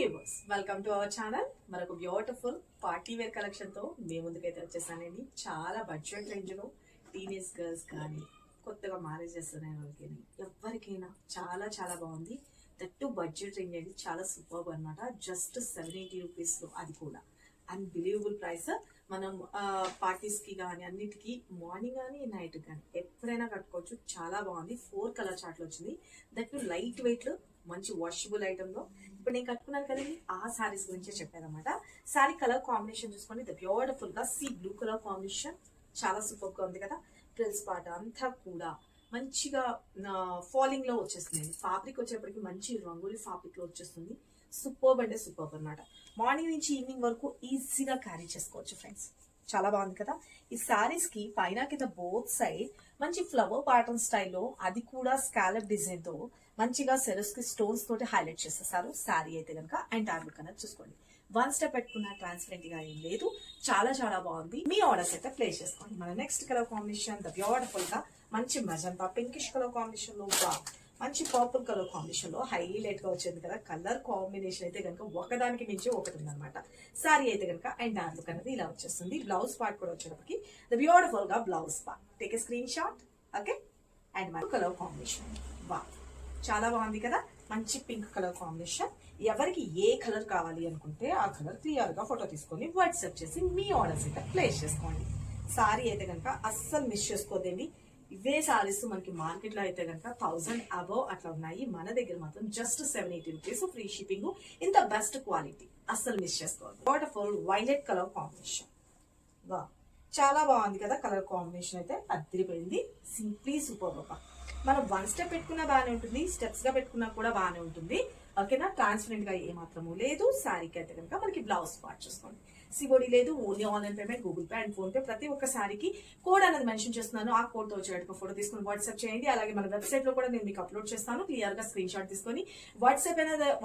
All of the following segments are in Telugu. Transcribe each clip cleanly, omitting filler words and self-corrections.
Viewers, welcome to our channel. మనకు బ్యూటిఫుల్ పార్టీ వేర్ కలెక్షన్ తో మీ ముందుకైతే వచ్చేసానండి. చాలా బడ్జెట్ రేంజ్ లో టీనేజ్ గర్ల్స్ కానీ కొత్తగా మ్యారేజ్ చేస్తున్న వాళ్ళకి ఎవరికైనా చాలా చాలా బాగుంది. దట్టు బడ్జెట్ రేంజ్ అనేది చాలా సూపర్ అనమాట. జస్ట్ 780 రూపీస్ లో, అది కూడా అన్బిలీవబుల్ ప్రైస్. మనం పార్టీస్ కి కానీ అన్నిటికీ మార్నింగ్ కానీ నైట్ కానీ ఎప్పుడైనా కట్టుకోవచ్చు. చాలా బాగుంది. 4 కలర్ చార్ట్లు వచ్చింది. దట్ లైట్ వెయిట్ లో మంచి వాషబుల్ ఐటమ్ లో. ఇప్పుడు నేను కట్టుకున్నాను కదండి, ఆ శారీస్ గురించే చెప్పారనమాట. శారీ కలర్ కాంబినేషన్ చూసుకోండి, ద బ్యూటిఫుల్ గా సీ బ్లూ కలర్ కాంబినేషన్ చాలా సూపర్ గా ఉంది కదా. ప్రిల్స్ పార్ట్ అంతా కూడా మంచిగా ఫాలింగ్ లో వచ్చేస్తుంది. ఫ్యాబ్రిక్ వచ్చేప్పటికి మంచి రంగులి ఫ్యాబ్రిక్ లో వచ్చేస్తుంది. సూపర్బ్ అంటే సూపర్బ్ అనమాట. మార్నింగ్ నుంచి ఈవినింగ్ వరకు ఈజీగా క్యారీ చేసుకోవచ్చు ఫ్రెండ్స్. చాలా బాగుంది కదా. ఈ శారీస్ కి పైన కింద బోత్ సైడ్ మంచి ఫ్లవర్ ప్యాటర్న్ స్టైల్లో, అది కూడా స్కాలప్ డిజైన్ తో మంచిగా సెరస్ కి స్టోన్స్ తోటి హైలైట్ చేసేసారు. శారీ అయితే కనుక అండ్ టార్బుల్ కలర్ చూసుకోండి. 1 స్టెప్ పెట్టుకున్న ట్రాన్స్పరెంట్ గా ఏం లేదు. చాలా చాలా బాగుంది. మీ ఆర్డర్స్ అయితే ప్లేస్ చేసుకోండి. మన next colour combination the beautiful గా మంచి మజంతా పింకిష్ కలర్ కాంబినేషన్ లో, మంచి పర్పుల్ కలర్ కాంబినేషన్ లో హైలైట్ గా వచ్చింది కదా. కలర్ కాంబినేషన్ అయితే కనుక ఒకదానికి మించి ఒకటి ఉందన్నమాట. సారీ అయితే కనుక అండ్ డార్క్ అనేది ఇలా వచ్చేస్తుంది. బ్లౌజ్ పార్ట్ కూడా వచ్చేటప్పటికి ద బ్యూటిఫుల్ గా blouse part. Take a screen shot. Okay. And మన కలర్ కాంబినేషన్ చాలా బాగుంది కదా. మంచి పింక్ కలర్ కాంబినేషన్. ఎవరికి ఏ కలర్ కావాలి అనుకుంటే ఆ కలర్ క్లియర్ గా ఫోటో తీసుకొని వాట్సాప్ చేసి మీ ఆర్డర్స్ అయితే ప్లేస్ చేసుకోండి. సారీ అయితే కనుక అస్సలు మిస్ చేసుకోదండి. ఇవే సారీస్ మనకి మార్కెట్ లో అయితే కనుక 1000 అబవ్ అట్లా ఉన్నాయి. మన దగ్గర మాత్రం జస్ట్ 780 రూపీస్ ఫ్రీ షిప్పింగ్. ఇంత బెస్ట్ క్వాలిటీ, అస్సలు మిస్ చేసుకోవద్దు. Beautiful violet colour combination. చాలా బాగుంది కదా. కలర్ కాంబినేషన్ అయితే అదిరిపోయింది. సింప్లీ సూపర్ బాబా. మనం 1 స్టెప్ పెట్టుకున్నా బాగానే ఉంటుంది, స్టెప్స్ గా పెట్టుకున్నా కూడా బాగానే ఉంటుంది. ఓకేనా. ట్రాన్స్పరెంట్ గా ఏమాత్రము లేదు. శారీకి అయితే కనుక మనకి బ్లౌజ్ పార్ట్ చూసుకోండి. సిబోడి లేదు. Only online payment, Google Pay and phone pay. ప్రతి ఒక్క సారీకి కోడ్ అనేది మెన్షన్ చేస్తున్నాను. ఆ కోడ్ తో వచ్చేటట్టు ఫోటో తీసుకుని వాట్సాప్ చేయండి. అలాగే మన వెబ్సైట్ లో కూడా నేను మీకు అప్లోడ్ చేస్తాను. క్లియర్ గా స్క్రీన్ షాట్ తీసుకొని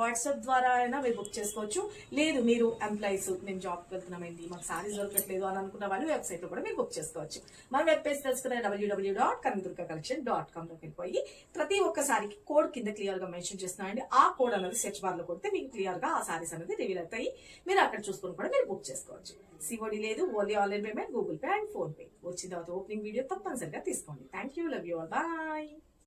వాట్సాప్ ద్వారా అయినా మీరు బుక్ చేసుకోవచ్చు. లేదు మీరు ఎంప్లాయీస్, మేము జాబ్ వెళ్తున్నామండి, మాకు సారీస్ దొరకట్లేదు అని అనుకున్న వాళ్ళు వెబ్సైట్ లో కూడా మీరు బుక్ చేసుకోవచ్చు. మన వెబ్ పేజ్ తెలుసు కదా, www.kanakaduర్gacollection.com లోకి వెళ్ళిపోయి ప్రతి ఒక్క సారీకి కోడ్ కింద క్లియర్ గా మెన్షన్ చేస్తున్నానండి. ఆ కోడ్ అనేది సెర్చ్ బార్ లో కొడితే మీకు క్లియర్ గా ఆ సారీస్ అనేది రివీల్ అవుతాయి. మీరు అక్కడ చూసుకుని కూడా మీరు బుక్ చేసుకోవచ్చు. సిఓడి లేదు. Only online payment, Google Pay and PhonePe. వచ్చిన తర్వాత ఓపెనింగ్ వీడియో తప్పనిసరిగా తీసుకోండి. Thank you. Love you all. Bye.